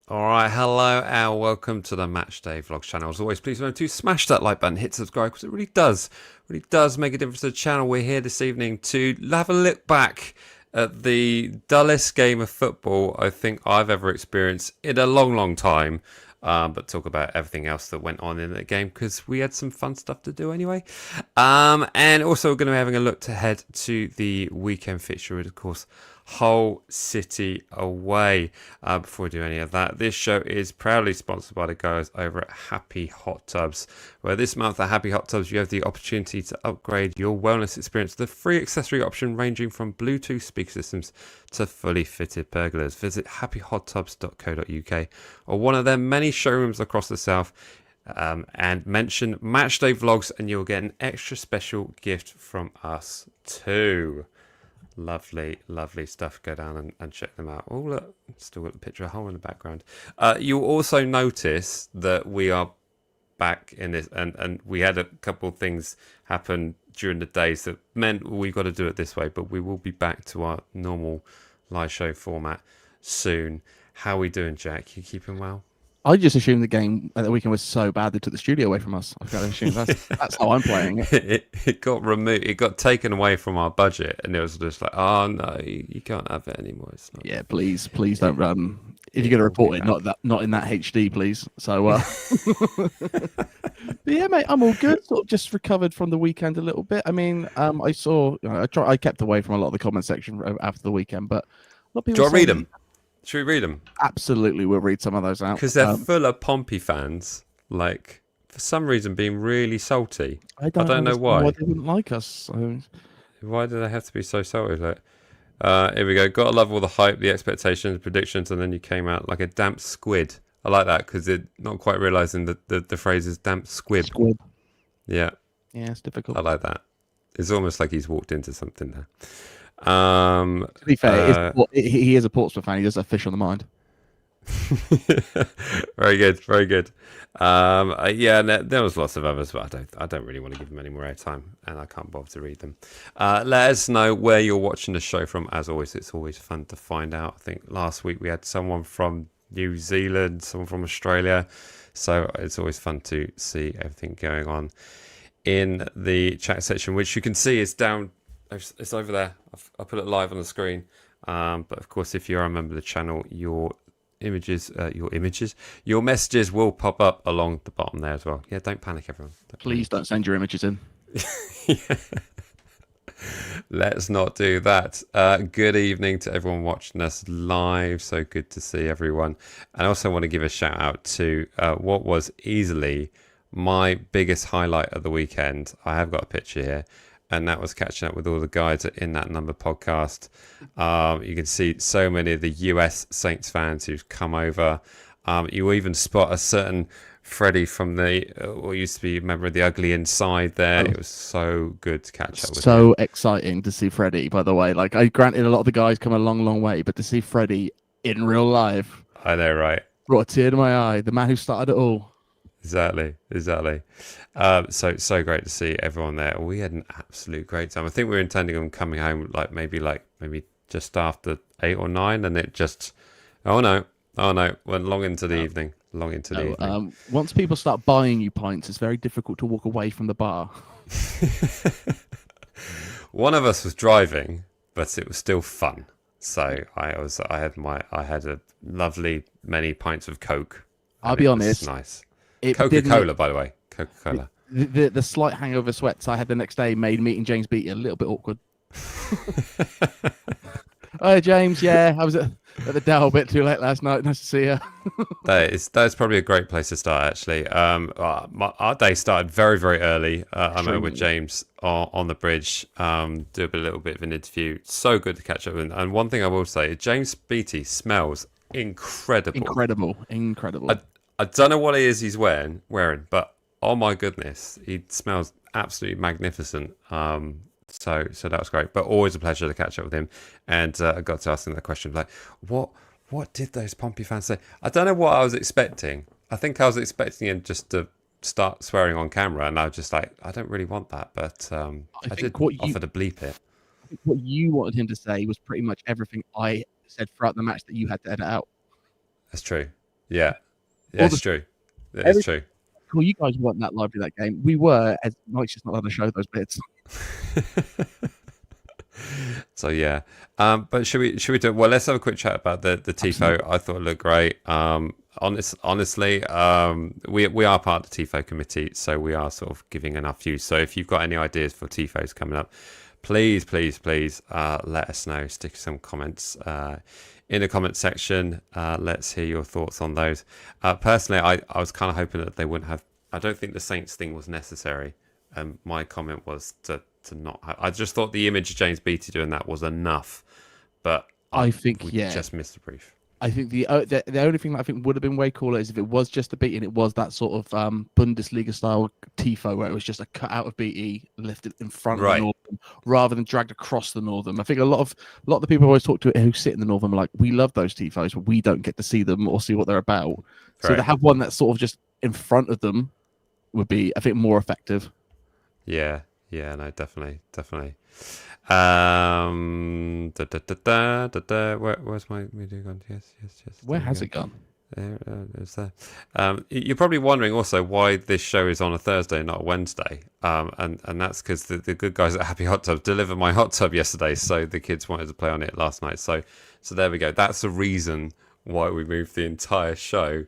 All right, hello and welcome to the Matchday Vlogs channel. As always, please remember to smash that like button, hit subscribe because it really does make a difference to the channel. We're here this evening to have a look back at the dullest game of football I think I've ever experienced in a long time. But talk about everything else that went on in the game because we had some fun stuff to do anyway. And also we're going to be having a look ahead to the weekend fixture with, of course, Hull City away. Before we do any of that, this show is proudly sponsored by the guys over at Happy Hot Tubs, where this month at Happy Hot Tubs you have the opportunity to upgrade your wellness experience with a free accessory option ranging from Bluetooth speaker systems to fully fitted pergolas. Visit happyhottubs.co.uk or one of their many showrooms across the south, and mention Matchday Vlogs and you'll get an extra special gift from us too. Lovely stuff. Go down and check them out. Oh, look, still got the picture of Hull in the background. You'll also notice that we are back in this, and we had a couple of things happen during the days that meant we got to do it this way, but we will be back to our normal live show format soon. How are we doing, Jack? You keeping well? I just assumed the game at the weekend was so bad they took the studio away from us. I've got to assume that's how I'm playing it. It got removed. It got taken away from our budget, and it was just like, oh no, you can't have it anymore. It's not. Yeah, please don't. If you're going to report it, not in that HD, please. So, but yeah, mate, I'm all good. Sort of just recovered from the weekend a little bit. I mean, I saw, I kept away from a lot of the comment section after the weekend, but a lot of people. Do I read them? Should we read them? Absolutely, we'll read some of those out. Because they're full of Pompey fans, like, for some reason being really salty. I don't know why. Why they wouldn't like us. So. Why do they have to be so salty? Like, here we go. Gotta love all the hype, the expectations, predictions, and then you came out like a damp squid. I like that because they're not quite realising that the phrase is damp squib. Squid. Yeah. Yeah, it's difficult. I like that. It's almost like he's walked into something there. To be fair, he is a Portsmouth fan. He does have fish on the mind. Very good. Yeah, there was lots of others, but I don't really want to give them any more airtime, and I can't bother to read them. Let us know where you're watching the show from. As always, it's always fun to find out. I think last week we had someone from New Zealand, someone from Australia, so it's always fun to see everything going on in the chat section, which you can see is down. It's over there. I'll put it live on the screen. But of course, if you are a member of the channel, your messages will pop up along the bottom there as well. Yeah, don't panic, everyone. Please don't send your images in. Yeah. Let's not do that. Good evening to everyone watching us live. So good to see everyone. And I also want to give a shout out to what was easily my biggest highlight of the weekend. I have got a picture here. And that was catching up with all the guys in that number podcast. You can see so many of the US Saints fans who've come over. You even spot a certain Freddie from what used to be a member of the Ugly Inside there. It was so good to catch up with him. So exciting to see Freddie, by the way. Like, I granted a lot of the guys come a long way, but to see Freddie in real life. I know, right? Brought a tear to my eye. The man who started it all. Exactly. So great to see everyone there. We had an absolute great time. I think we were intending on coming home maybe just after 8 or 9, and it just went long into the evening. Once people start buying you pints, it's very difficult to walk away from the bar. One of us was driving, but it was still fun. So I had a lovely many pints of Coke. I'll be honest. Nice. Coca-Cola, by the way. Coca-Cola. The slight hangover sweats I had the next day made meeting James Beattie a little bit awkward. Hi, James. Yeah, I was at the Dell a bit too late last night. Nice to see you. That's probably a great place to start, actually. Our day started very, very early. I met with James on the bridge, do a little bit of an interview. So good to catch up with him. And one thing I will say, James Beattie smells incredible. Incredible. I don't know what it is he's wearing, but oh my goodness, he smells absolutely magnificent. So that was great. But always a pleasure to catch up with him. And I got to ask him that question, like, what did those Pompey fans say? I don't know what I was expecting. I think I was expecting him just to start swearing on camera, and I was just like, I don't really want that, but I did offer to bleep it. I think what you wanted him to say was pretty much everything I said throughout the match that you had to edit out. That's true. Yeah, yeah, All it's the true. It's every true. well, you guys weren't that lively that game. We were, as Mike's just not allowed to show those bits. So yeah, but should we do? Well, let's have a quick chat about the tifo. Absolutely. I thought it looked great. Honestly, we are part of the tifo committee, so we are sort of giving enough views. So if you've got any ideas for tifos coming up, please, please, please, let us know. Stick some comments in the comment section. Let's hear your thoughts on those. Personally, I was kind of hoping that they wouldn't have. I don't think the Saints thing was necessary. My comment was to not. I just thought the image of James Beattie doing that was enough, but I think, we yeah. just missed the brief. I think the only thing that I think would have been way cooler is if it was just a beat and it was that sort of Bundesliga style tifo where it was just a cut out of BE lifted in front of the Right. Northern rather than dragged across the Northern. I think a lot of the people I always talk to who sit in the Northern are like, we love those tifos, but we don't get to see them or see what they're about. So to Right. have one that's sort of just in front of them would be, I think, more effective. Yeah. Yeah. No. Definitely. Definitely. Where's my media gone? Yes. Where There we has go. it gone? There, it's there. You're probably wondering also why this show is on a Thursday, not a Wednesday. And that's because the good guys at Happy Hot Tub delivered my hot tub yesterday, so the kids wanted to play on it last night. So there we go. That's the reason why we moved the entire show,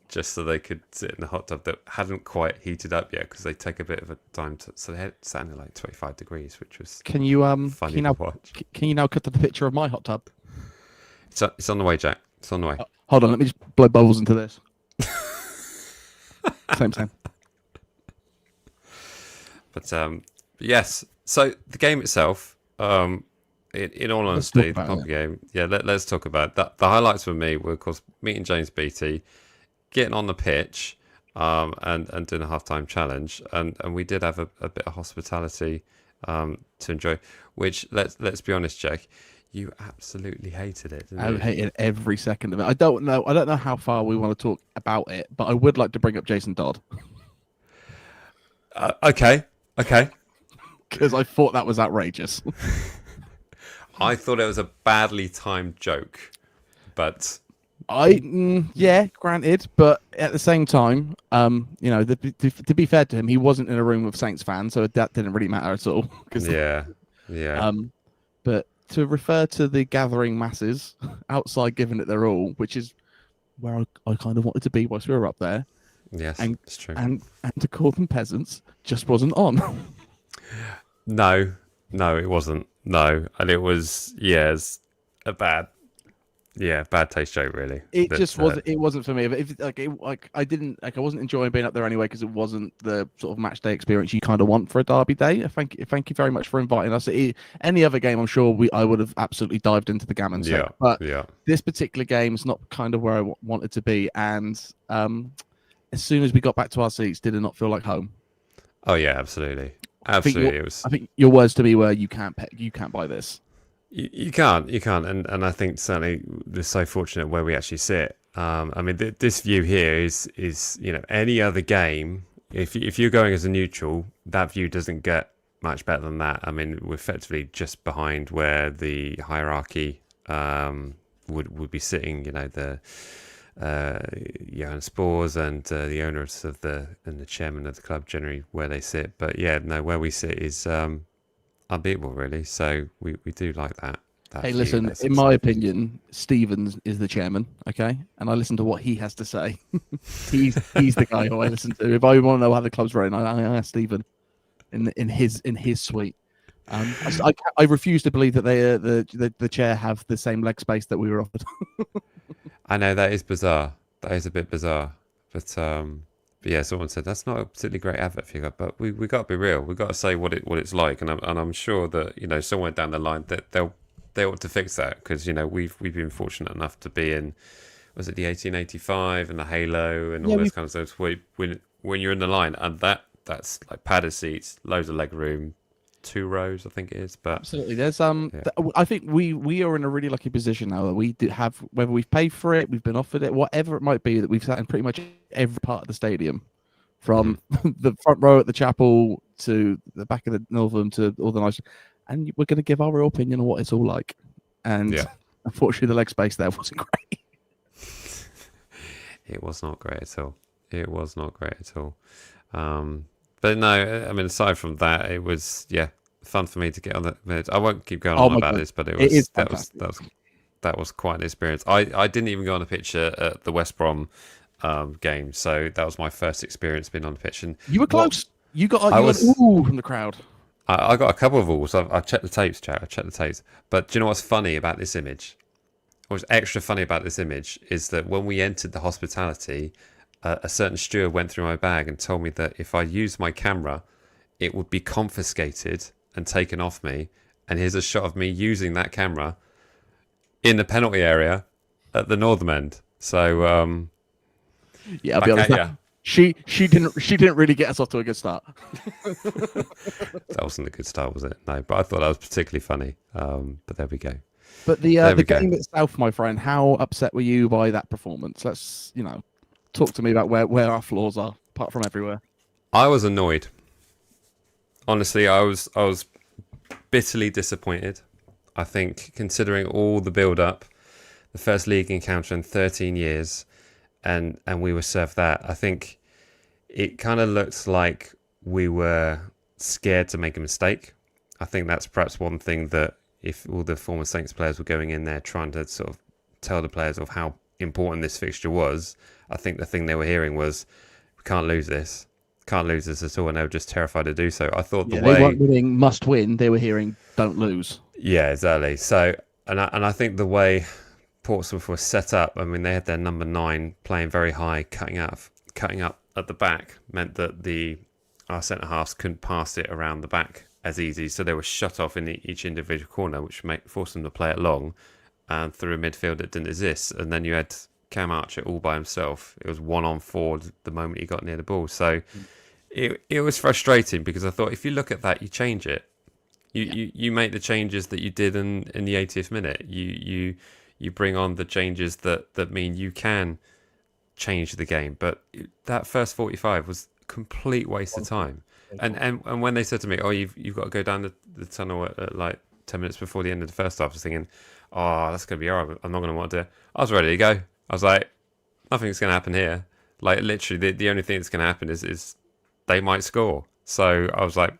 just so they could sit in the hot tub that hadn't quite heated up yet, because they take a bit of a time to. So they had it sat in like 25 degrees, which was Can you funny can you to watch. can you now cut to the picture of my hot tub? It's on the way, Jack. It's on the way. Hold on, let me just blow bubbles into this. Same. But yes. So the game itself, in all Let's honesty, talk the about Pompey game. Yeah, let's talk about it. The highlights for me were, of course, meeting James Beattie, getting on the pitch, and doing a halftime challenge, and we did have a bit of hospitality to enjoy. Which let's be honest, Jack, you absolutely hated it. Didn't I you? hated every second of it. I don't know how far we want to talk about it, but I would like to bring up Jason Dodd Okay. because I thought that was outrageous. I thought it was a badly timed joke, but Yeah, granted, but at the same time, to be fair to him, he wasn't in a room with Saints fans, so that didn't really matter at all. yeah. But to refer to the gathering masses outside giving it their all, which is where I kind of wanted to be whilst we were up there, Yes, and it's true. and to call them peasants just wasn't on. No, it wasn't. No, and it was it's a bad taste joke, really. It That, just wasn't. It wasn't for me. But I wasn't enjoying being up there anyway because it wasn't the sort of match day experience you kind of want for a derby day. Thank you very much for inviting us. Any other game, I'm sure I would have absolutely dived into the gammon set. But this particular game is not kind of where I wanted to be. And as soon as we got back to our seats, did it not feel like home? Oh yeah, absolutely. I It was. think your words to me were you can't buy this. You can't, and I think certainly we're so fortunate where we actually sit. I mean, this view here is any other game. If you're going as a neutral, that view doesn't get much better than that. I mean, we're effectively just behind where the hierarchy would be sitting. The Johan Spores and the owners of and the chairman of the club generally where they sit. But where we sit is unbeatable, really. So we do like that. Hey, listen, in my opinion, Stevens is the chairman, okay? And I listen to what he has to say. he's the guy who I listen to. If I want to know how the club's running, I ask Stephen in his suite. I refuse to believe that the chair have the same leg space that we were offered. I know that is bizarre. That is a bit bizarre. But yeah, someone said that's not a particularly great advert for you. But we got to be real. We got to say what it's like. And I'm sure that somewhere down the line that they ought to fix that, because we've been fortunate enough to be in, was it the 1885 and the Halo and all those kind of stuff. When you're in the line, and that's like padded seats, loads of leg room. 2 rows, I think it is. But absolutely, there's I think we are in a really lucky position now that we do have, whether we've paid for it, we've been offered it, whatever it might be, that we've sat in pretty much every part of the stadium, from the front row at the chapel to the back of the Northern to all the nice, and we're going to give our real opinion on what it's all like. And unfortunately, the leg space there wasn't great. it was not great at all. It was not great at all. But no, I mean, aside from that, it was fun for me to get on the. I won't keep going Oh on my about god, this, but it is fantastic. that was quite an experience. I didn't even go on a pitch at the West Brom game, so that was my first experience being on the pitch. And You were close. You got I you was. got an ooh from the crowd. I got a couple of balls. I checked the tapes, Jack. I checked the tapes. But do you know what's funny about this image? What's extra funny about this image is that when we entered the hospitality, a certain steward went through my bag and told me that if I used my camera, it would be confiscated and taken off me. And here's a shot of me using that camera in the penalty area at the northern end. So Yeah, I'll be honest. She didn't really get us off to a good start. That wasn't a good start, was it? No, but I thought that was particularly funny. But there we go. But the game itself, my friend, how upset were you by that performance? Let's talk to me about where our flaws are, apart from everywhere. I was annoyed. Honestly, I was bitterly disappointed. I think considering all the build up, the first league encounter in 13 years, and we were served that, I think it kind of looks like we were scared to make a mistake. I think that's perhaps one thing that if all the former Saints players were going in there trying to sort of tell the players of how important this fixture was, I think the thing they were hearing was, we can't lose this. Can't lose this at all, and they were just terrified to do so. I thought they weren't winning must win. They were hearing don't lose. Yeah, exactly. So, and I think the way Portsmouth was set up, I mean, they had their number 9 playing very high, cutting up at the back, meant that our centre halves couldn't pass it around the back as easy. So they were shut off in each individual corner, which forced them to play it long and through a midfield that didn't exist. And then you had Cam Archer all by himself. It was 1-on-4 the moment he got near the ball. So it was frustrating because I thought if you look at that, you change it. You make the changes that you did in the 80th minute. You bring on the changes that mean you can change the game. But that first 45 was a complete waste of time. And when they said to me, "Oh, you've got to go down the tunnel at like 10 minutes before the end of the first half," I was thinking, "Oh, that's going to be horrible. I'm not going to want to do it." I was ready to go. I was like, "Nothing's going to happen here." Like literally, the only thing that's going to happen is they might score. So I was like,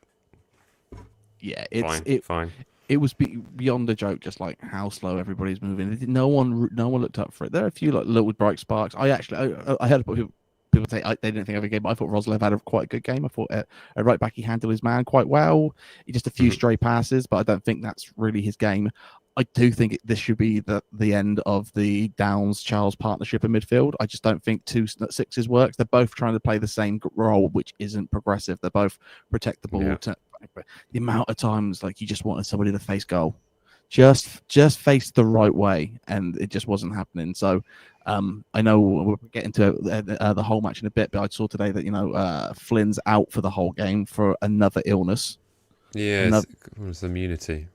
"Yeah, fine." It was beyond a joke, just like how slow everybody's moving. No one looked up for it. There are a few like little bright sparks. I heard people say they didn't think of a game, but I thought Roslev had quite a good game. I thought at right back he handled his man quite well. Just a few stray passes, but I don't think that's really his game. I do think this should be the end of the Downs-Charles partnership in midfield. I just don't think 2 sixes works. They're both trying to play the same role, which isn't progressive. They're both protect the ball. Yeah. The amount of times like you just wanted somebody to face goal, just face the right way, and it just wasn't happening. So I know we'll get into the whole match in a bit, but I saw today that Flynn's out for the whole game for another illness. Yeah, it's immunity.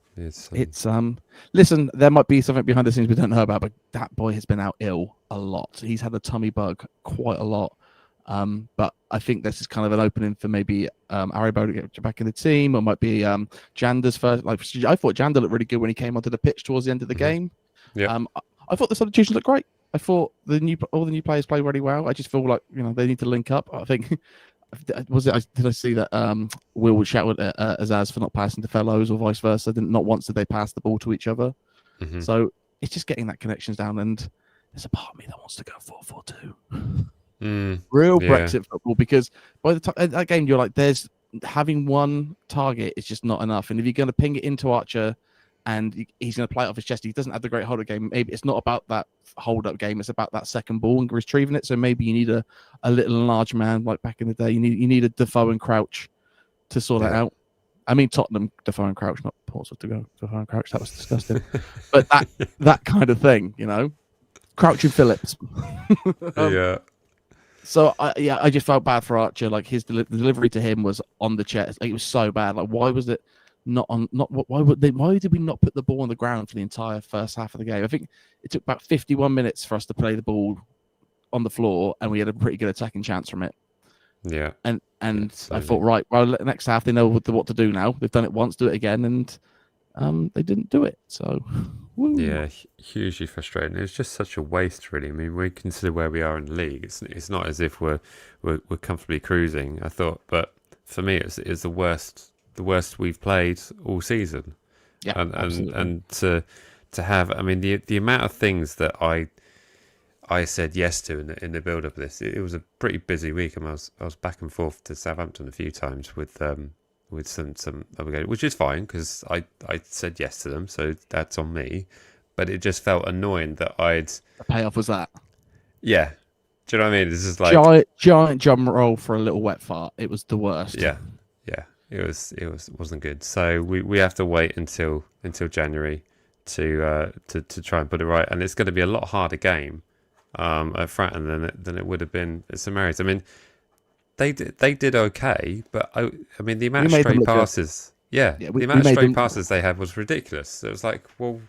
Listen, there might be something behind the scenes we don't know about, but that boy has been out ill a lot. He's had a tummy bug quite a lot. But I think this is kind of an opening for maybe Aribo to get back in the team, or might be Jander's first. Like I thought Jander looked really good when he came onto the pitch towards the end of the game. Yeah. I thought the substitutions looked great. I thought all the new players played really well. I just feel like they need to link up. I think did I see that Will would shout at Azaz for not passing to fellows or vice versa? Not once did they pass the ball to each other. Mm-hmm. So it's just getting that connections down, and there's a part of me that wants to go 4-4-2. Real Brexit football, because by the time that game you're like, there's having one target is just not enough, and if you're going to ping it into Archer and he's going to play it off his chest, he doesn't have the great hold-up game. Maybe it's not about that hold-up game, it's about that second ball and retrieving it. So maybe you need a little large man like back in the day. You need a Defoe and Crouch to sort that out. I mean Tottenham, Defoe and Crouch, not Portsmouth to go Defoe and Crouch. That was disgusting. But that kind of thing, Crouch and Phillips. Yeah. So I just felt bad for Archer. Like his delivery to him was on the chest. It was so bad. Like why was it not on? Why did we not put the ball on the ground for the entire first half of the game? I think it took about 51 minutes for us to play the ball on the floor, and we had a pretty good attacking chance from it. Yeah. And I thought, right, well, next half they know what to do now. They've done it once, do it again, and they didn't do it. So, woo. Yeah, hugely frustrating. It was just such a waste, really. I mean, we consider where we are in the league. It's not as if we're comfortably cruising. I thought, but for me, it's the worst we've played all season. Yeah, and absolutely. and to have, I mean, the amount of things that I said yes to in the build up of this, it was a pretty busy week. I mean, I was back and forth to Southampton a few times with some other games, which is fine because I said yes to them, so that's on me. But it just felt annoying that The payoff was that yeah. Do you know what I mean? This is like giant drum roll for a little wet fart. It was the worst. yeah, yeah. It wasn't good. So we have to wait until January to try and put it right, and it's going to be a lot harder game at Fratton than it would have been at St Mary's. I mean, they did okay, but I mean the amount of straight passes, the amount of straight passes they had was ridiculous. It was like, well,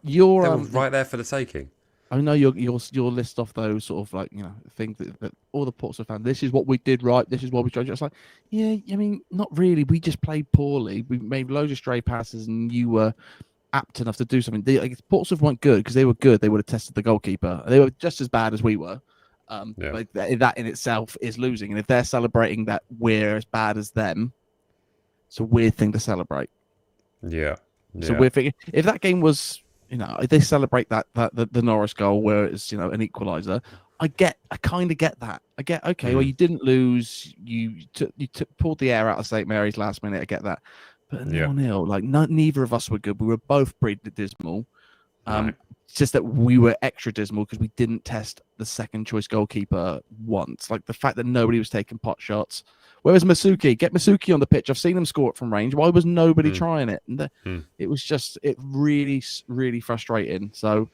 they were right there for the taking. I know your list off those sort of like things that all the Portsmouth fans. This is what we did right. This is what we tried. It's like, yeah, I mean, not really. We just played poorly. We made loads of stray passes, and you were apt enough to do something. Portsmouth weren't good because they were good. They would have tested the goalkeeper. They were just as bad as we were. But that in itself is losing. And if they're celebrating that we're as bad as them, it's a weird thing to celebrate. Yeah. So we're thinking if that game was, if they celebrate that the Norris goal where it's an equaliser, I kind of get that. I get okay. Well, you didn't lose. You pulled the air out of St Mary's last minute. I get that. But 0-0, like neither of us were good. We were both pretty dismal. Right. It's just that we were extra dismal because we didn't test the second choice goalkeeper once. Like the fact that nobody was taking pot shots. Where was Masuki? Get Masuki on the pitch. I've seen him score it from range. Why was nobody trying it? And it was just really, really frustrating. So,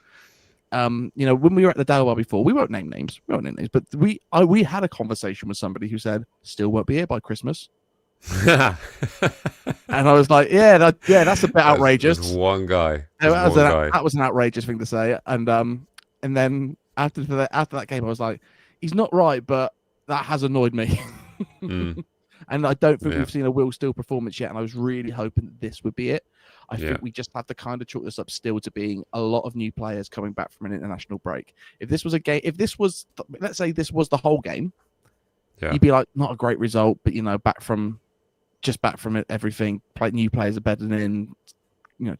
when we were at the Dale Bar before, we won't name names. But we had a conversation with somebody who said, "Still won't be here by Christmas." And I was like, that's a bit outrageous. There's one guy. That was an outrageous thing to say. And then after that game, I was like, he's not right, but that has annoyed me. And I don't think we've seen a Will Steele performance yet. And I was really hoping that this would be it. I think we just have to kind of chalk this up still to being a lot of new players coming back from an international break. If this was a game, let's say this was the whole game, you'd be like, not a great result, but back from it, everything. New players are bedding in,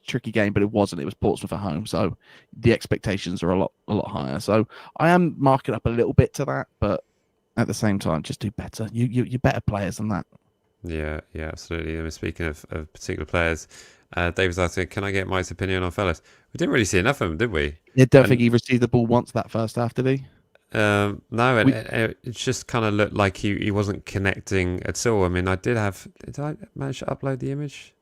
tricky game, but it wasn't. It was Portsmouth at home, so the expectations are a lot higher. So I am marking up a little bit to that, but at the same time, just do better. You're better players than that. Yeah, absolutely. I mean, speaking of particular players, David's asking, can I get Mike's opinion on Fellas? We didn't really see enough of him, did we? I don't think he received the ball once that first half, did he? No, and it just kind of looked like he wasn't connecting at all. I mean, did I manage to upload the image?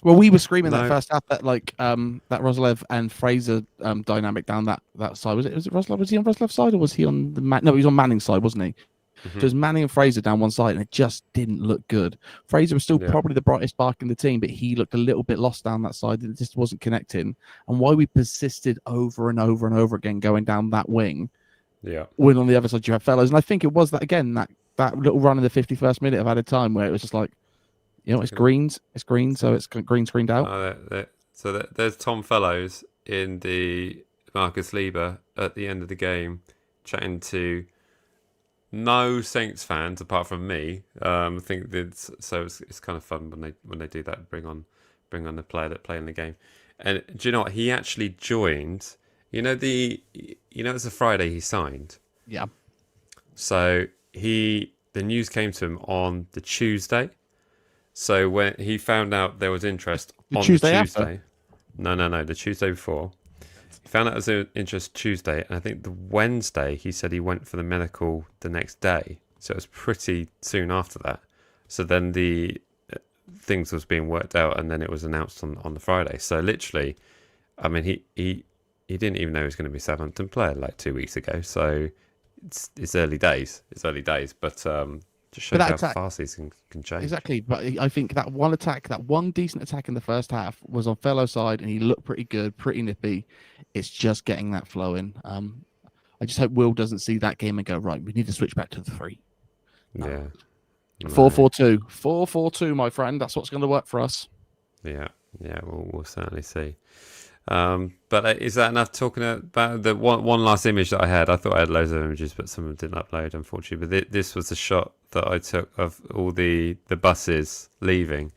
Well, we were screaming that first half that that Roslev and Fraser dynamic down that side. Was it Roslev? Was he on Roslev's side or was he on the No, he was on Manning's side, wasn't he? So it was Manning and Fraser down one side, and it just didn't look good. Fraser was still probably the brightest spark in the team, but he looked a little bit lost down that side. It just wasn't connecting. And why we persisted over and over and over again going down that wing. Yeah. When on the other side you have Fellows. And I think it was that little run in the 51st minute of added time where it was just like, it's green, so it's green screened out. There's Tom Fellows in the Marcus Lieber at the end of the game chatting to no Saints fans apart from me. I think it's kind of fun when they do that, bring on the player that play in the game. And do you know what? He actually joined. It's a Friday he signed. Yeah. So the news came to him on the Tuesday. So when he found out there was interest on the Tuesday. After? No, the Tuesday before. He found out there was interest Tuesday, and I think the Wednesday he said he went for the medical the next day. So it was pretty soon after that. So then the things was being worked out, and then it was announced on the Friday. So literally, I mean, he didn't even know he was going to be a Southampton player like 2 weeks ago. So it's early days. But just shows how fast these can change. Exactly. But I think that one decent attack in the first half was on Fellow's side, and he looked pretty good, pretty nippy. It's just getting that flow in. I just hope Will doesn't see that game and go, right, we need to switch back to the 3. No. Yeah. 4-4-2. 4-4-2, my friend. That's what's going to work for us. Yeah. Yeah, we'll certainly see. But is that enough talking about the one last image that I had? I thought I had loads of images, but some of them didn't upload, unfortunately. But this was the shot that I took of all the buses leaving,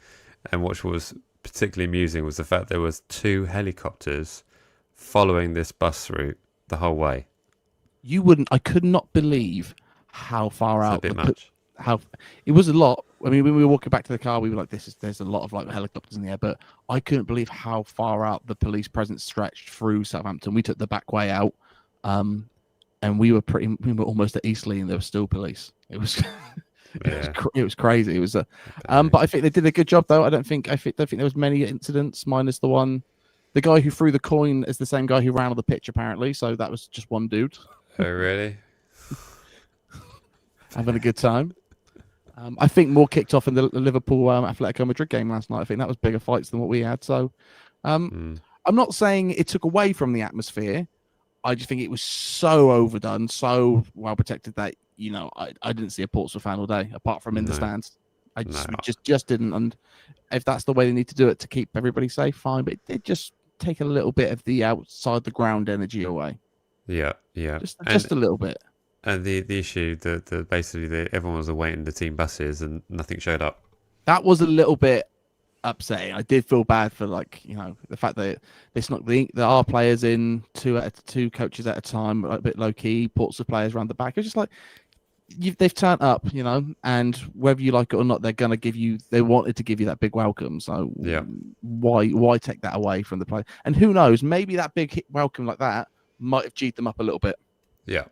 and what was particularly amusing was the fact there was 2 helicopters following this bus route the whole way. I could not believe how far Is that a out bit much? how it was a lot. I mean, when we were walking back to the car, we were like, there's a lot of like helicopters in the air, but I couldn't believe how far out the police presence stretched through Southampton. We took the back way out, and we were almost at Eastleigh, and there was still police. It was it was crazy. It was but I think they did a good job though. I don't think there was many incidents, minus the guy who threw the coin is the same guy who ran on the pitch apparently. So that was just one dude. Oh, really? Having a good time. I think more kicked off in the Liverpool Atletico Madrid game last night. I think that was bigger fights than what we had. So I'm not saying it took away from the atmosphere. I just think it was so overdone, so well protected that, I didn't see a Portsmouth fan all day, apart from in the stands. I just didn't. And if that's the way they need to do it to keep everybody safe, fine. But it did just take a little bit of the outside the ground energy away. Yeah. Just a little bit. And the issue that basically everyone was awaiting the team buses and nothing showed up. That was a little bit upsetting. I did feel bad for the fact that it's not there are players in two coaches at a time, a bit low key. Portsmouth players around the back. It's just like they've turned up, and whether you like it or not, they wanted to give you that big welcome. So yeah, why take that away from the player? And who knows? Maybe that big welcome like that might have G'd them up a little bit. Yeah.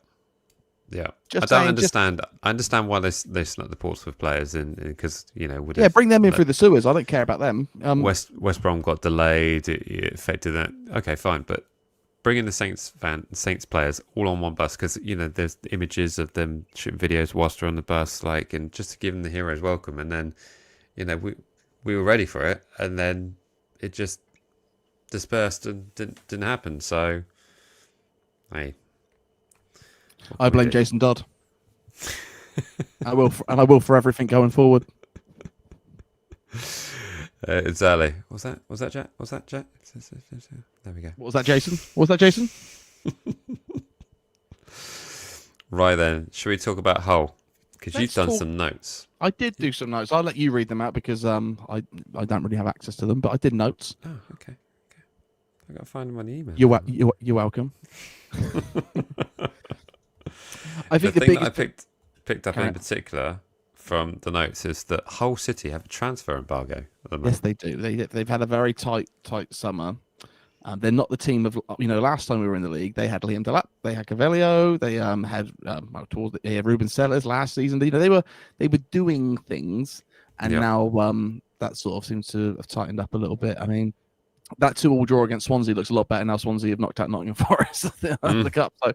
I don't understand. I understand why they snuck the Portsmouth players in because bring them in through the sewers. I don't care about them. West Brom got delayed. It affected that. Okay, fine, but bringing the Saints players all on one bus because there's images of them shooting videos whilst they're on the bus, and just to give them the hero's welcome, and then we were ready for it, and then it just dispersed and didn't happen. So, hey. I blame Jason Dodd. I will for everything going forward. Exactly. Was that Jack? There we go. What was that, Jason? Right then, should we talk about Hull? Because you've done some notes. I did do some notes. I'll let you read them out because I don't really have access to them, but I did notes. Oh, okay. I got to find them on the email. You're welcome. I think the thing that I picked up in particular from the notes is that Hull City have a transfer embargo at the moment. Yes, they do. They've had a very tight summer. They're not the team of last time we were in the league. They had Liam Delap, they had Cavellio, they had Ruben Sellers last season. They were doing things, and now that sort of seems to have tightened up a little bit. I mean, that 2-2 draw against Swansea looks a lot better now. Swansea have knocked out Nottingham Forest in the cup, so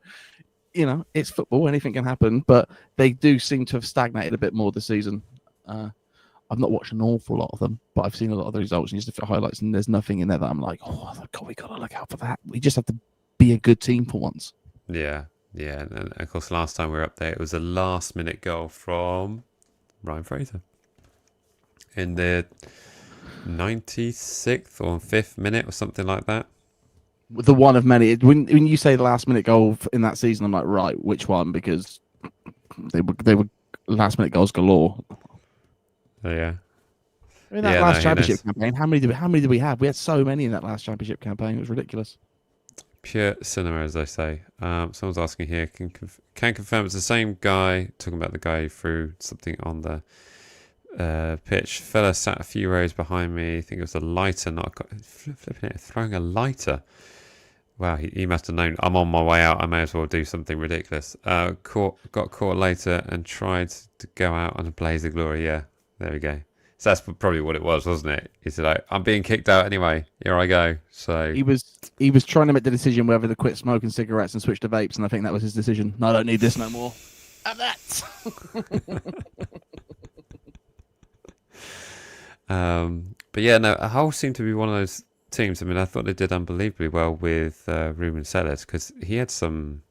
it's football. Anything can happen, but they do seem to have stagnated a bit more this season. I've not watched an awful lot of them, but I've seen a lot of the results and just the highlights, and there's nothing in there that I'm like, oh God, we got to look out for that. We just have to be a good team for once. Yeah. And of course, last time we were up there, it was a last-minute goal from Ryan Fraser in the 96th or 5th minute or something like that. The one of many. When you say the last-minute goal in that season, I'm like, right, which one? Because they were last-minute goals galore. Oh, yeah. I mean, that last championship campaign, how many did we have? We had so many in that last championship campaign. It was ridiculous. Pure cinema, as they say. Someone's asking here, can confirm it's the same guy, talking about the guy who threw something on the pitch. Fella sat a few rows behind me. I think it was a lighter, flipping it, throwing a lighter. Wow, he must have known. I'm on my way out. I may as well do something ridiculous. Got caught later and tried to go out on a blaze of glory. Yeah, there we go. So that's probably what it was, wasn't it? He said, like, I'm being kicked out anyway. Here I go. So he was trying to make the decision whether to quit smoking cigarettes and switch to vapes, and I think that was his decision. No, I don't need this no more. Have that. But yeah, no, Hull seemed to be one of those teams. I mean, I thought they did unbelievably well with Ruben Sellers because he had some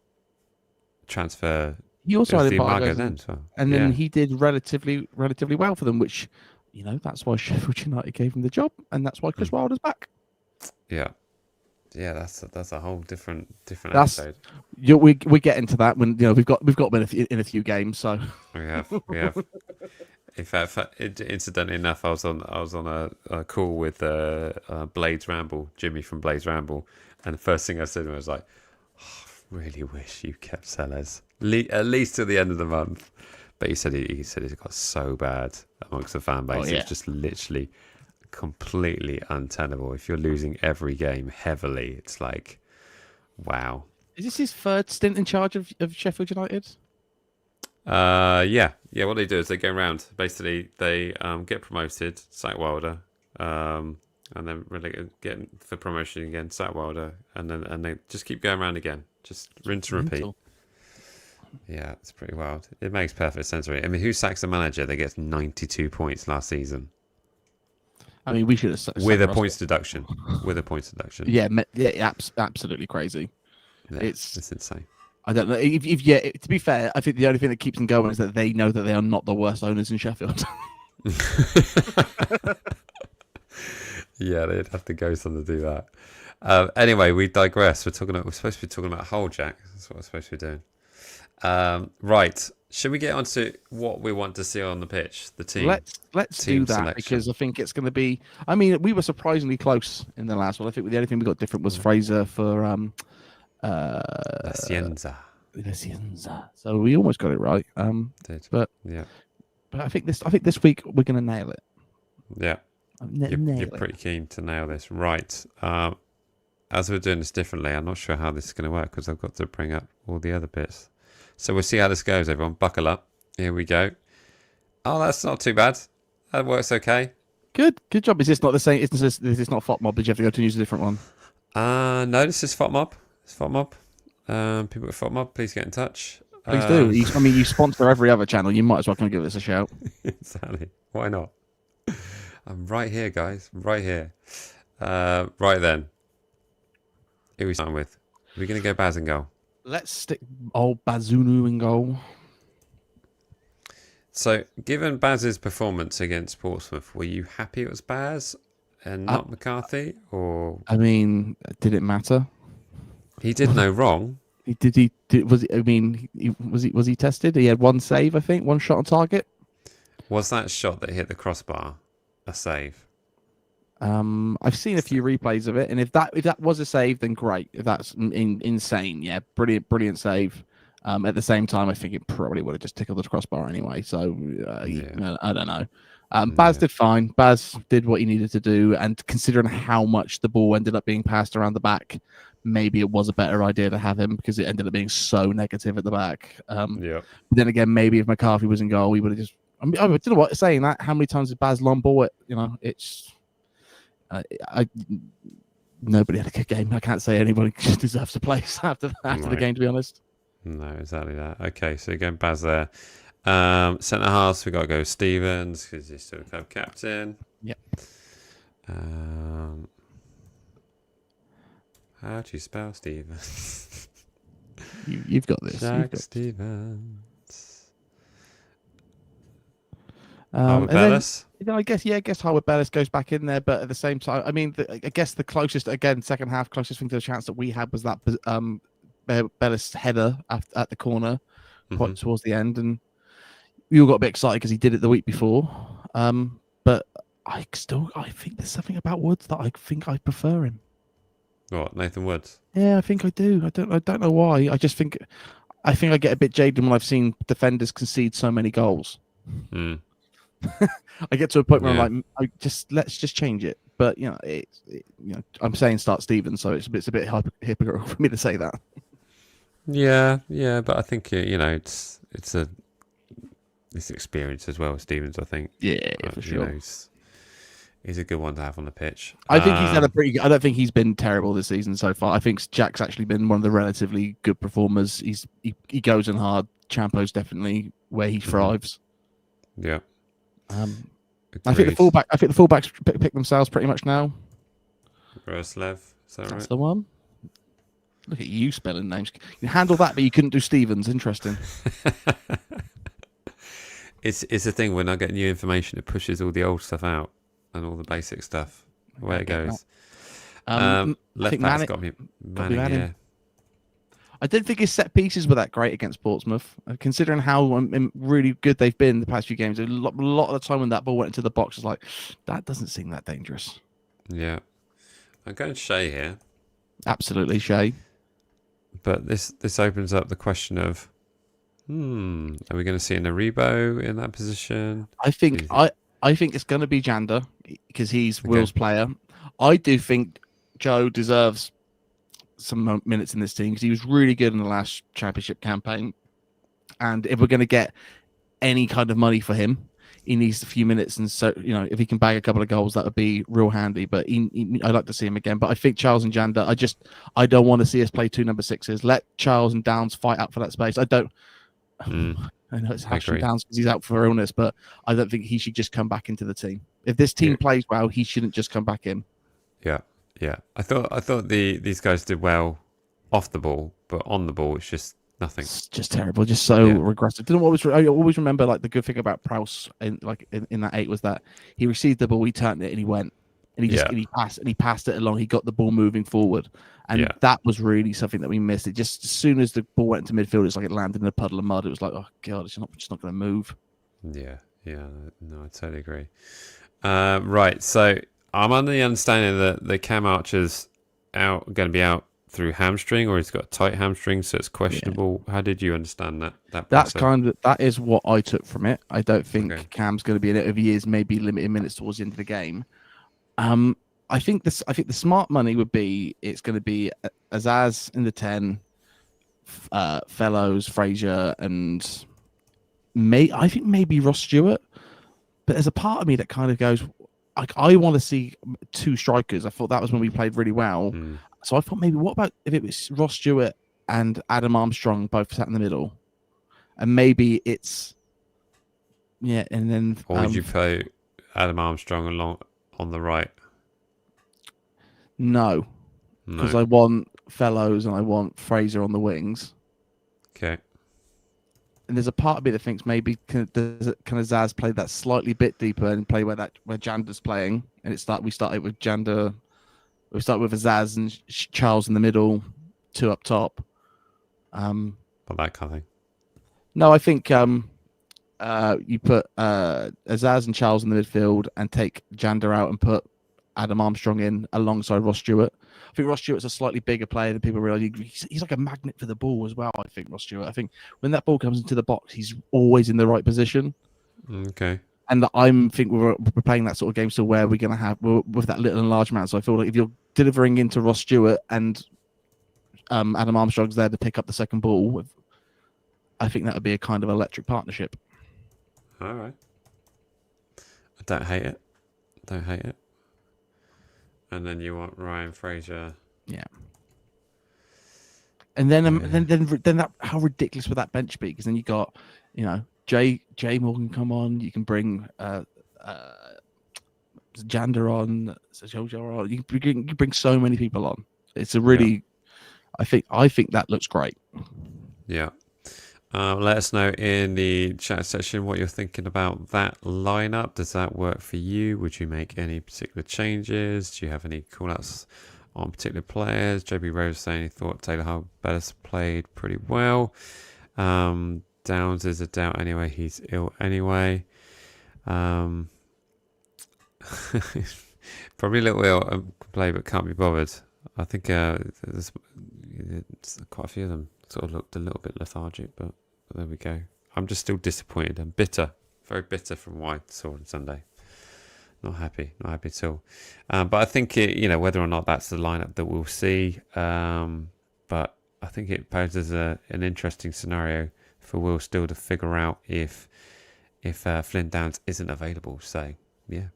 transfer. He also had the embargo embargoes, then, so. and then he did relatively well for them, which that's why Sheffield United gave him the job, and that's why Chris Wilder's back. Yeah. Yeah, that's a whole different That's episode. we get into that when we've got been in a few games. So We have. In fact, incidentally enough, I was on a call with Blades Ramble, Jimmy from Blades Ramble, and the first thing I said to him was like, oh, "I really wish you kept Sellers at least till the end of the month." But he said it got so bad amongst the fan base. It was just literally completely untenable. If you're losing every game heavily, it's like, wow. Is this his third stint in charge of Sheffield United? Yeah. What they do is they go around. Basically, they get promoted, sack Wilder, and then really get for promotion again, sack Wilder, and they just keep going around again, just rinse and repeat. Yeah, it's pretty wild. It makes perfect sense, right? I mean, who sacks a manager that gets 92 points last season? I mean, we should have with a points deduction. With a points deduction. Yeah, absolutely crazy. Yeah, it's insane. I don't know. If to be fair, I think the only thing that keeps them going is that they know that they are not the worst owners in Sheffield. Yeah, they'd have to go something to do that. Anyway, we digress. We're supposed to be talking about Hull, Jack. That's what we're supposed to be doing. Right. Should we get on to what we want to see on the pitch? The team. Let's team do that selection. because I think it's going to be. I mean, we were surprisingly close in the last one. I think the only thing we got different was Fraser for La Cienza. So we almost got it right. But I think this week we're going to nail it. Yeah. You're pretty keen to nail this, right? As we're doing this differently, I'm not sure how this is going to work because I've got to bring up all the other bits. So we'll see how this goes, everyone. Buckle up. Here we go. Oh, that's not too bad. That works okay. Good job. Is this not the same? Is this not FOTMob? Did you have to go to use a different one? No, this is FOTMob. It's FOTMob. People at FOTMob, please get in touch. Please do. You sponsor every other channel. You might as well come and give us a shout. Exactly. Why not? I'm right here, guys. Right here. Right then. Who are we starting with? We're going to go Baz in goal. Let's stick old Bazunu in goal. So, given Baz's performance against Portsmouth, were you happy it was Baz and not McCarthy? Or I mean, did it matter? He did no wrong. Was he tested? He had one save, I think, one shot on target. Was that shot that hit the crossbar a save? I've seen a few replays of it, and if that was a save, then great. If that's insane, yeah, brilliant save. At the same time, I think it probably would have just tickled the crossbar anyway. So I don't know. Baz did fine. Baz did what he needed to do, and considering how much the ball ended up being passed around the back, maybe it was a better idea to have him because it ended up being so negative at the back. But then again, maybe if McCarthy was in goal, we would have just. I don't know what saying that. How many times did Baz long ball it? It's. Nobody had a good game. I can't say anybody deserves to play after the game, to be honest. No, exactly that. Okay, so again, Baz there. Centre halves, we got to go Stevens because he's still club captain. Yep. How do you spell Stevens? You've got this. Jack Stevens. Howard Bellis. I guess Howard Bellis goes back in there, but at the same time, I mean, I guess the closest, again, second half, closest thing to the chance that we had was that Bellis header at the corner, quite towards the end, and we all got a bit excited because he did it the week before. But I think there's something about Woods that I think I prefer him. What, Nathan Woods? Yeah, I think I do. I don't know why. I think I get a bit jaded when I've seen defenders concede so many goals. I get to a point where I'm like, let's just change it. But I'm saying start Stevens, so it's a bit hypocritical for me to say that. Yeah, but I think it's experience as well, Stevens. I think for sure. He's a good one to have on the pitch. I think he's had I don't think he's been terrible this season so far. I think Jack's actually been one of the relatively good performers. He goes in hard. Champo's definitely where he thrives. Yeah. I think the fullbacks pick themselves pretty much now. Roslev, is that right? That's the one. Look at you spelling names. You handle that, but you couldn't do Stevens. Interesting. it's a thing when I get new information, it pushes all the old stuff out and all the basic stuff. The way I it get goes. I Left think back's Manning, got me got to be Manning, Manning. yeah. I didn't think his set pieces were that great against Portsmouth, considering how really good they've been the past few games. A lot of the time when that ball went into the box, I was like, that doesn't seem that dangerous. Yeah. I'm going Shea here. Absolutely, Shay. But this opens up the question of, are we going to see an Aribo in that position? I think it's going to be Janda because he's Will's player. I do think Joe deserves some minutes in this team because he was really good in the last championship campaign. And if we're going to get any kind of money for him, he needs a few minutes. And so, if he can bag a couple of goals, that would be real handy. But I'd like to see him again. But I think Charles and Janda, I don't want to see us play 2 number 6s. Let Charles and Downs fight out for that space. I know it's Ashton Downs because he's out for illness, but I don't think he should just come back into the team. If this team plays well, he shouldn't just come back in. Yeah. Yeah, I thought these guys did well off the ball, but on the ball it's just nothing. It's just terrible, just so regressive. I always remember like the good thing about Prowse in that 8 was that he received the ball, he turned it, and he went, and he passed it along. He got the ball moving forward, and that was really something that we missed. It just as soon as the ball went into midfield, it's like it landed in a puddle of mud. It was like, oh god, it's just not going to move. Yeah, no, I totally agree. Right, so I'm under the understanding that the Cam Archer's going to be out through hamstring, or he's got a tight hamstring, so it's questionable. Yeah. How did you understand that? That is what I took from it. I don't think Cam's going to be in it. If he is, maybe limited minutes towards the end of the game. I think the smart money would be it's going to be Azaz in the 10, Fellows, Fraser, and I think maybe Ross Stewart. But there's a part of me that kind of goes, I want to see 2 strikers. I thought that was when we played really well. So I thought maybe what about if it was Ross Stewart and Adam Armstrong both sat in the middle, and maybe it's and then or would you play Adam Armstrong along on the right? No, because I want Fellows and I want Fraser on the wings. Okay. And there's a part of me that thinks maybe can Zaz play that slightly bit deeper and play where Janda's playing, and we start with Janda. We start with Azaz and Charles in the middle, 2 up top. But that kind of thing. No, I think you put Azaz and Charles in the midfield and take Janda out and put Adam Armstrong in alongside Ross Stewart. I think Ross Stewart's a slightly bigger player than people realize. He's like a magnet for the ball as well, I think, Ross Stewart. I think when that ball comes into the box, he's always in the right position. Okay. And I think we're playing that sort of game still where we're going to have with that little and large man. So I feel like if you're delivering into Ross Stewart and Adam Armstrong's there to pick up the second ball, I think that would be a kind of electric partnership. All right. I don't hate it. And then you want Ryan Fraser. Yeah. And then that how ridiculous would that bench be? Because then you got, Jay Morgan come on. You can bring Janda on, Jojo on. You can bring so many people on. It's a really, I think that looks great. Yeah. Let us know in the chat section what you're thinking about that lineup. Does that work for you? Would you make any particular changes? Do you have any call-outs on particular players? JB Rose saying he thought Taylor Harbellis played pretty well. Downs is a doubt anyway. He's ill anyway. Probably a little ill and can play but can't be bothered. I think there's quite a few of them sort of looked a little bit lethargic, but there we go. I'm just still disappointed and bitter. Very bitter from what I saw on Sunday. Not happy at all. But I think whether or not that's the lineup that we'll see. But I think it poses an interesting scenario for Will still to figure out if Flynn Downs isn't available. So yeah,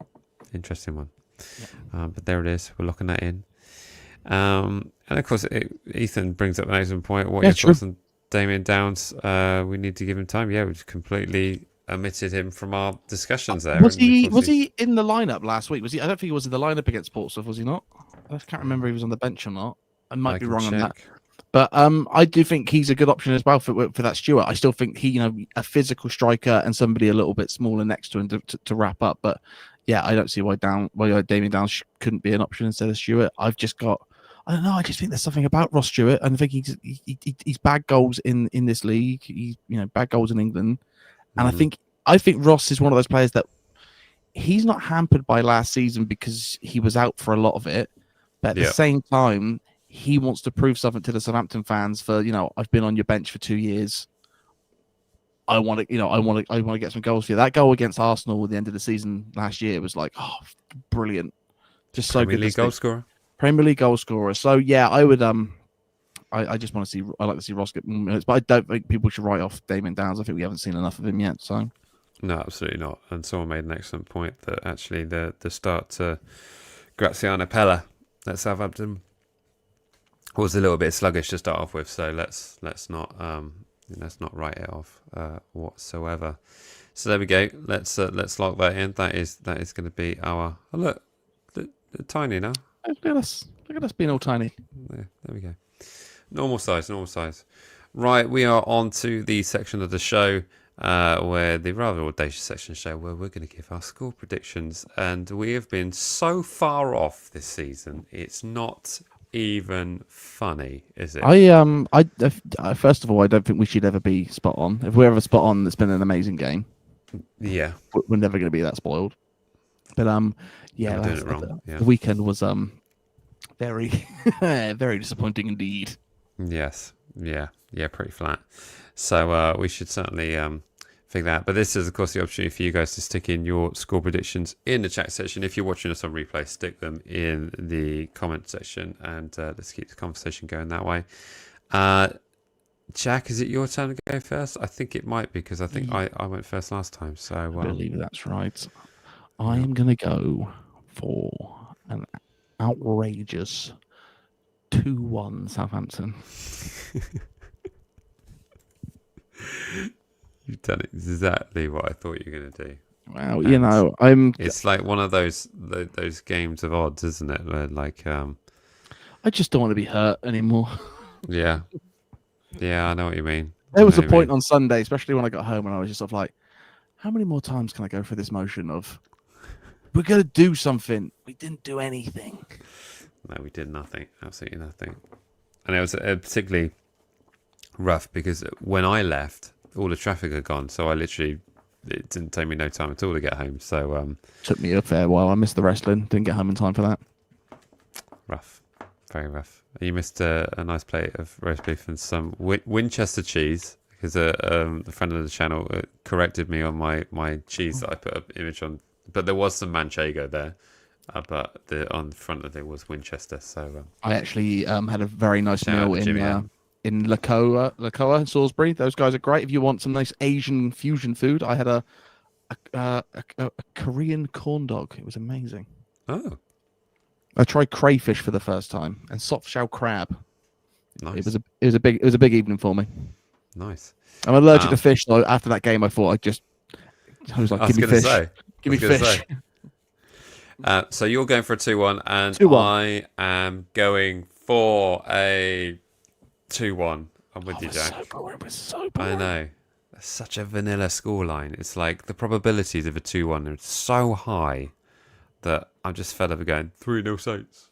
interesting one. Yeah. But there it is. We're locking that in. And of course, Ethan brings up an excellent point. What are your thoughts on Damien Downs? We need to give him time. Yeah, we've completely omitted him from our discussions there. Was he in the lineup last week? Was he? I don't think he was in the lineup against Portsmouth. Was he not? I can't remember if he was on the bench or not. I might be wrong on that. But I do think he's a good option as well for that Stewart. I still think he, a physical striker and somebody a little bit smaller next to him to wrap up. But yeah, I don't see why Damien Downs couldn't be an option instead of Stewart. I don't know. I just think there's something about Ross Stewart, and I think he's bad goals in this league. He's bad goals in England, and I think Ross is one of those players that he's not hampered by last season because he was out for a lot of it. But at the same time, he wants to prove something to the Southampton fans for, I've been on your bench for 2 years. I want to, I want to get some goals for you. That goal against Arsenal at the end of the season last year was like, oh, brilliant. Just so good. Premier League goal scorer. Premier League goal scorer. So yeah, I would, I just want to see, I like to see Ross get minutes, but I don't think people should write off Damien Downs. I think we haven't seen enough of him yet. So no, absolutely not. And someone made an excellent point that actually the start to Graziano Pella at Southampton was a little bit sluggish to start off with, so let's not write it off whatsoever. So there we go. Let's lock that in. That is going to be our look. They're tiny now. Look at us being all tiny. There we go. Normal size. Right, we are on to the section of the show where the rather audacious section of the show where we're going to give our score predictions, and we have been so far off this season. It's not even funny, is it? I first of all, I don't think we should ever be spot on. If we're ever spot on, it's been an amazing game. Yeah, we're never going to be that spoiled. But yeah, doing it wrong. The weekend was very very disappointing indeed. Yes, yeah, pretty flat. So we should certainly figure that out. But this is, of course, the opportunity for you guys to stick in your score predictions in the chat section. If you're watching us on replay, stick them in the comment section, and let's keep the conversation going that way. Jack, is it your turn to go first? I think it might be, because I think I went first last time. So I believe that's right. I am going to go for an outrageous 2-1 Southampton. You've done exactly what I thought you were going to do. Well, It's like one of those games of odds, isn't it? Where I just don't want to be hurt anymore. Yeah, I know what you mean. There was a point on Sunday, especially when I got home, and I was just sort of like, how many more times can I go through this motion of we're going to do something? We didn't do anything. No, we did nothing. Absolutely nothing. And it was particularly rough because when I left, all the traffic had gone. So it didn't take me no time at all to get home. So took me a fair while. I missed the wrestling. Didn't get home in time for that. Rough. Very rough. You missed a nice plate of roast beef and some Winchester cheese, because a friend of the channel corrected me on my cheese that I put an image on. But there was some Manchego there. But on the front of it was Winchester. So I actually had a very nice meal in Lacoa in Salisbury. Those guys are great. If you want some nice Asian fusion food, I had a Korean corn dog. It was amazing. Oh, I tried crayfish for the first time and soft shell crab. Nice. It was a big evening for me. Nice. I'm allergic to fish, so after that game, I thought I was like, give me fish. Give me fish. So you're going for a 2-1, and 2-1. I am going for a 2-1. I'm with you, Jack. It was so boring. I know. That's such a vanilla scoreline. It's like the probabilities of a 2-1 are so high that I'm just fed up of going 3-0 Saints,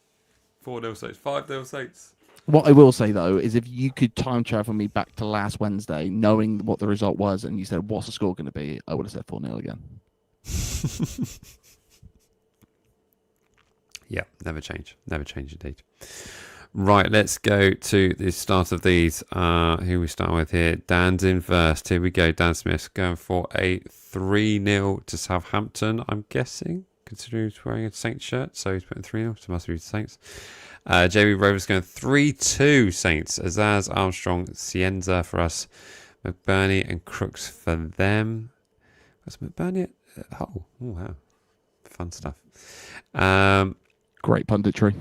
4-0 Saints, 5-0 Saints. What I will say, though, is if you could time travel me back to last Wednesday, knowing what the result was, and you said, what's the score going to be, I would have said 4-0 again. Yeah, never change. Never change indeed. Right, let's go to the start of these. Who we start with here? Dan's in first. Here we go. Dan Smith's going for a 3-0 to Southampton, I'm guessing, considering he's wearing a Saints shirt. So he's putting 3-0, so it must be the Saints. JB Rovers going 3-2 Saints. Azaz, Armstrong, Cienza for us. McBurney and Crooks for them. Was McBurney at Hull? Oh, wow. Fun stuff. Great punditry.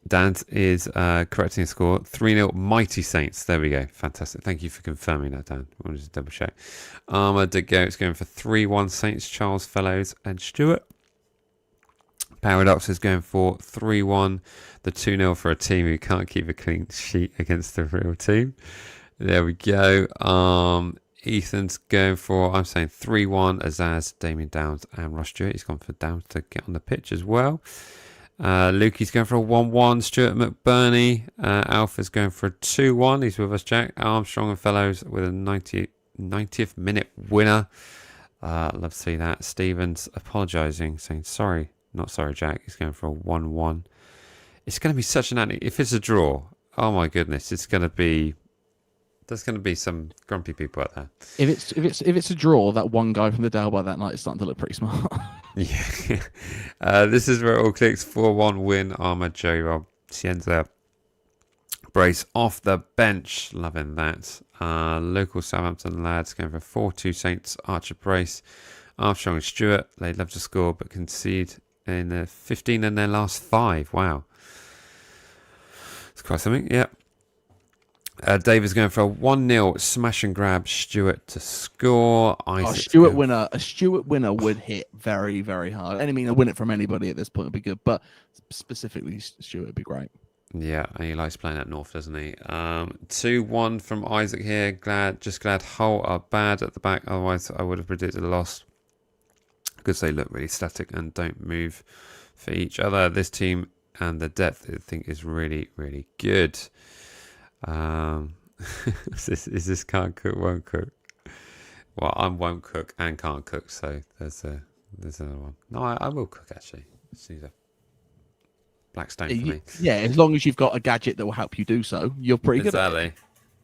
Dan is correcting the score. 3-0 Mighty Saints. There we go. Fantastic. Thank you for confirming that, Dan. I wanted to double check. Armour did go. It's going for 3-1 Saints. Charles Fellows and Stewart. Paradox is going for 3-1. The 2-0 for a team who can't keep a clean sheet against the real team. There we go. Ethan's going for, I'm saying 3-1. Azaz, Damien Downs, and Ross Stewart. He's gone for Downs to get on the pitch as well. Lukey's going for a 1-1. Stuart McBurney. Alpha's going for a 2-1. He's with us, Jack. Armstrong and Fellows with a 90th minute winner. Love to see that. Stevens apologising, saying sorry. Not sorry, Jack. He's going for a 1-1. It's going to be such an anti. If it's a draw, oh my goodness, it's going to be. There's going to be some grumpy people out there. If it's a draw, that one guy from the Dalby that night is starting to look pretty smart. Yeah. This is where it all clicks. 4-1 win. Armour, Joey Rob, Cienza. Brace off the bench. Loving that. Local Southampton lads going for 4-2 Saints. Archer Brace. Armstrong and Stewart. They love to score but concede in the 15 in their last 5. Wow. It's quite something. Yep. David's going for a 1-0 smash and grab. Stewart to score. A Stewart winner would hit very, very hard. I mean, a win it from anybody at this point would be good, but specifically Stewart would be great. Yeah, and he likes playing at North, doesn't he? 2-1 from Isaac here. Glad Hull are bad at the back. Otherwise, I would have predicted a loss because they look really static and don't move for each other. This team and the depth, I think, is really, really good. Is this can't cook, won't cook? Well, I won't cook and can't cook, so there's another one. No, I will cook actually. It's a black stone for me. Yeah, as long as you've got a gadget that will help you do so, you're pretty good at it.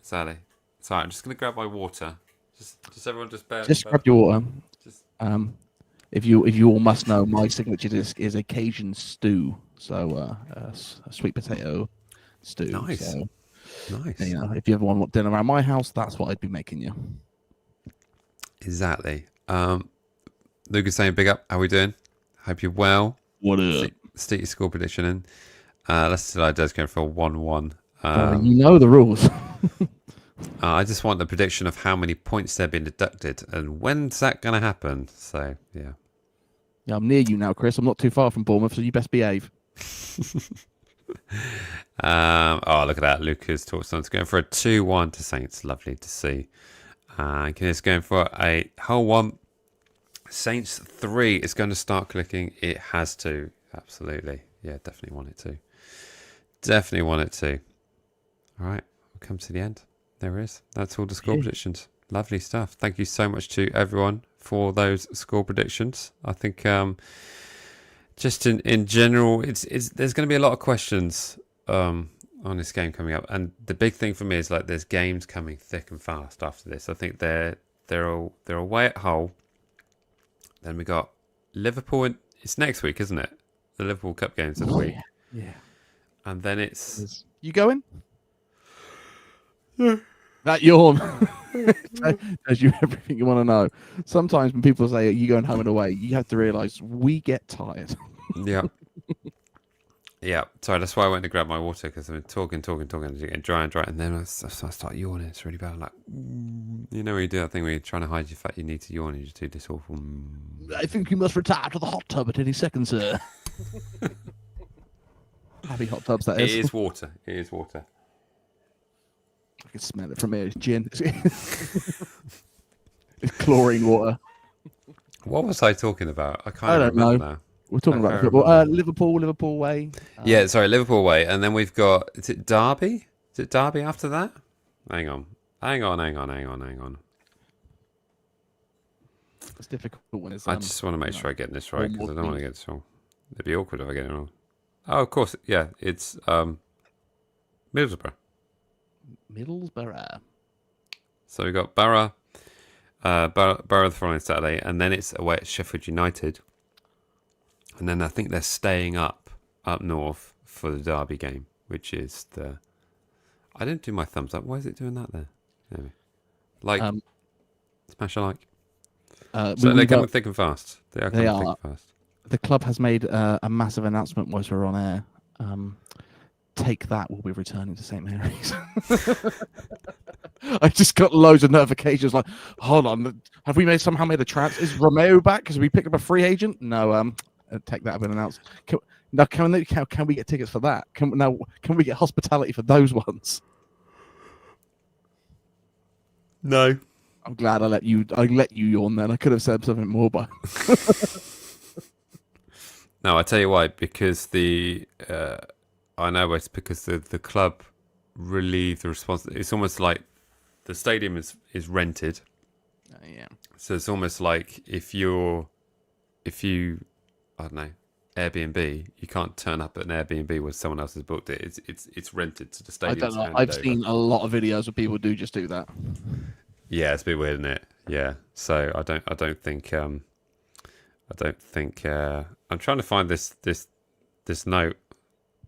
Exactly. Sorry, I'm just gonna grab my water. Just everyone just bear. Just grab your water. If you all must know, my signature dish is a Cajun stew, so a sweet potato stew. Nice. So, nice. You know, if you ever want dinner around my house, that's what I'd be making you. Exactly. Luke is saying, big up. How we doing? Hope you're well. What up? Stick your score prediction in. Leicester does go for 1-1. You know the rules. I just want the prediction of how many points they're being deducted and when's that going to happen. So, yeah. Yeah, I'm near you now, Chris. I'm not too far from Bournemouth, so you best behave. Oh, look at that. Lucas Torstein's going for a 2-1 to Saints. Lovely to see. Kenneth's going for a whole 1. Saints 3 is going to start clicking. It has to. Absolutely. Yeah, definitely want it to. Definitely want it to. All right. We'll come to the end. There it is. That's all the score predictions. Lovely stuff. Thank you so much to everyone for those score predictions. I think just in general, it's there's going to be a lot of questions on this game coming up, and the big thing for me is like there's games coming thick and fast after this. I think they're away at Hull. Then we got Liverpool. It's next week, isn't it? The Liverpool Cup games of the week. Yeah. And then it's you going? That yawn tells you everything you want to know. Sometimes when people say you going home and away, you have to realise we get tired. Yeah. Yeah. Sorry, that's why I went to grab my water because I've been talking, and getting dry, and then I start yawning. It's really bad. Like, you know what you do? I think when you're trying to hide your fact, you need to yawn and you just do this awful. I think you must retire to the hot tub at any second, sir. Happy hot tubs, that is. It is water. It is water. I can smell it from here. It's gin. It's chlorine water. What was I talking about? I can't remember now. We're talking about football. Liverpool way. Yeah, sorry, Liverpool way. And then we've got, is it Derby? Is it Derby after that? Hang on. It's difficult when it's. I just want to make sure I get this right because I don't want to get this wrong. It'd be awkward if I get it wrong. Oh, of course. Yeah, it's Middlesbrough. So we've got Borough the following Saturday, and then it's away at Sheffield United. And then I think they're staying up north for the Derby game, which is the... I didn't do my thumbs up. Why is it doing that there? Anyway. Like, smash a like. So they're coming thick and fast. They are coming thick and fast. The club has made a massive announcement whilst we're on air. Take that, we'll be returning to St. Mary's. I just got loads of notifications like, hold on, have we somehow made a transfer? Is Romeo back because we picked up a free agent? No, take that have been announced. Can we get tickets for that? Can we get hospitality for those ones? No. I'm glad I let you yawn then. I could have said something more, but No, I tell you why. Because I know it's because the club relieve the response. It's almost like the stadium is rented. yeah. So it's almost like if you I don't know, Airbnb, you can't turn up at an Airbnb where someone else has booked it. It's rented to the stadium. I don't know. I've seen a lot of videos where people do just do that. Yeah, it's a bit weird, isn't it? Yeah. So I don't think I'm trying to find this note.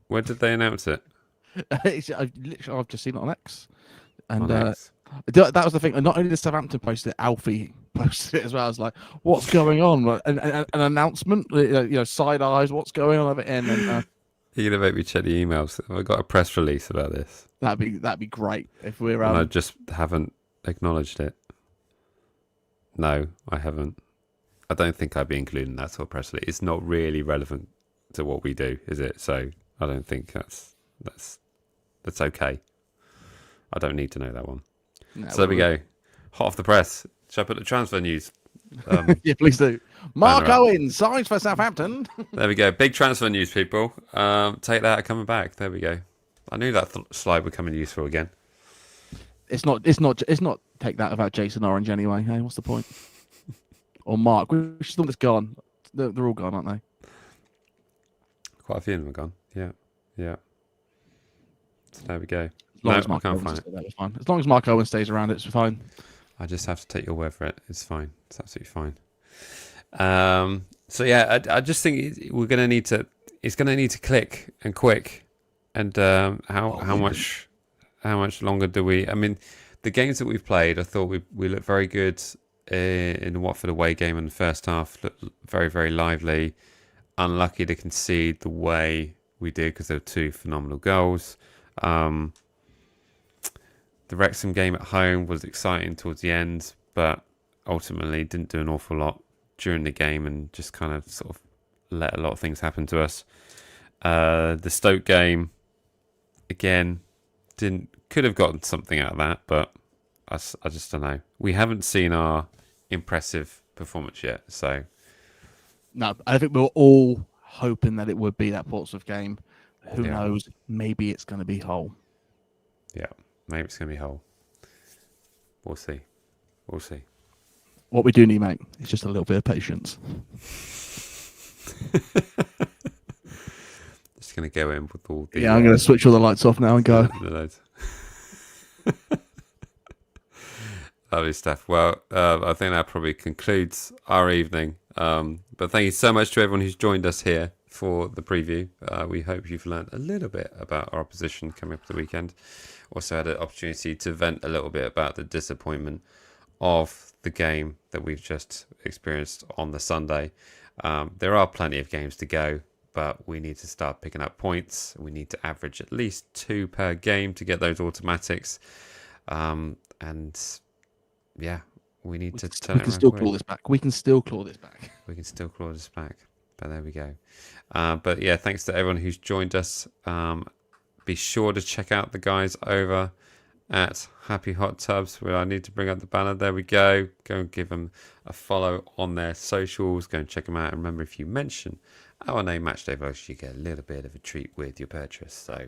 Where did they announce it? I've just seen it on X, and On X? that was the thing. Not only did Southampton post it, Alfie posted it as well. I was like, "What's going on?" An announcement, side eyes. What's going on over in? And You're gonna make me check the emails. I got a press release about this. that'd be great if we're. And I just haven't acknowledged it. No, I haven't. I don't think I'd be including that sort of press release. It's not really relevant to what we do, is it? So I don't think that's okay. I don't need to know that one. No, So there we go. Hot off the press. Shall I put the transfer news? Yeah, please do. Mark Owen signs for Southampton. There we go. Big transfer news, people. Take that coming back. There we go. I knew that slide would come in useful again. It's not take that about Jason Orange anyway. Hey, what's the point? Or Mark, which is the one that's gone. They're all gone, aren't they? Quite a few of them are gone. Yeah. So there we go. As long No, as Mark I can't Owen find stays, it. that was fine. As long as Mark Owen stays around, it's fine. I just have to take your word for it. It's fine. It's absolutely fine. So yeah, I just think we're going to need to. It's going to need to click and quick. And how much longer do we? I mean, the games that we've played, I thought we looked very good in the Watford away game in the first half. Looked very, very lively. Unlucky to concede the way we did because there were two phenomenal goals. The Wrexham game at home was exciting towards the end, but ultimately didn't do an awful lot during the game and just kind of sort of let a lot of things happen to us. The Stoke game, again, could have gotten something out of that, but I just don't know. We haven't seen our impressive performance yet, so No, I think we were all hoping that it would be that Portsmouth game. Who knows? Maybe it's going to be Hull. Yeah, maybe it's going to be Hull. We'll see. What we do need, mate, is just a little bit of patience. Just going to go in with all the... Yeah, I'm going to switch all the lights off now and go. Lovely stuff. Well, I think that probably concludes our evening. But thank you so much to everyone who's joined us here for the preview. We hope you've learned a little bit about our opposition coming up for the weekend. Also had an opportunity to vent a little bit about the disappointment of the game that we've just experienced on the Sunday. There are plenty of games to go, but we need to start picking up points. We need to average at least 2 per game to get those automatics. And yeah, we need to turn it around. We can still claw this back. We can still claw this back. But there we go. But yeah, thanks to everyone who's joined us. Be sure to check out the guys over at Happy Hot Tubs, where I need to bring up the banner. There we go. Go and give them a follow on their socials. Go and check them out. And remember, if you mention our name, Matchday Vlogs, you get a little bit of a treat with your purchase. So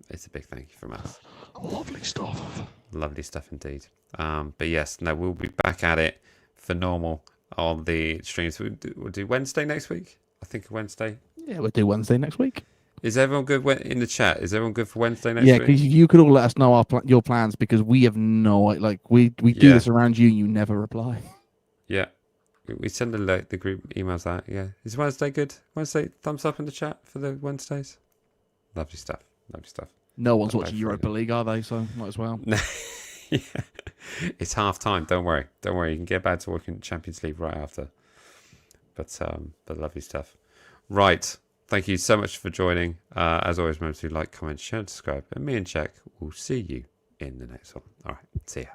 it's a big thank you from us. Lovely stuff. Lovely stuff indeed. But yes, no, we'll be back at it for normal on the streams. We'll do Wednesday next week. I think Wednesday. Yeah, we'll do Wednesday next week. Is everyone good in the chat? Is everyone good for Wednesday next week? Yeah, because you could all let us know your plans, because we have no, like, we do this around you and you never reply. Yeah. We send the group emails out. Yeah. Is Wednesday good? Wednesday, thumbs up in the chat for the Wednesdays. Lovely stuff. No one's watching Europa League, are they? So might as well. Yeah. It's half time. Don't worry. You can get back to working Champions League right after. But lovely stuff. Right. Thank you so much for joining. As always, remember to like, comment, share, and subscribe. And me and Jack will see you in the next one. All right. See ya.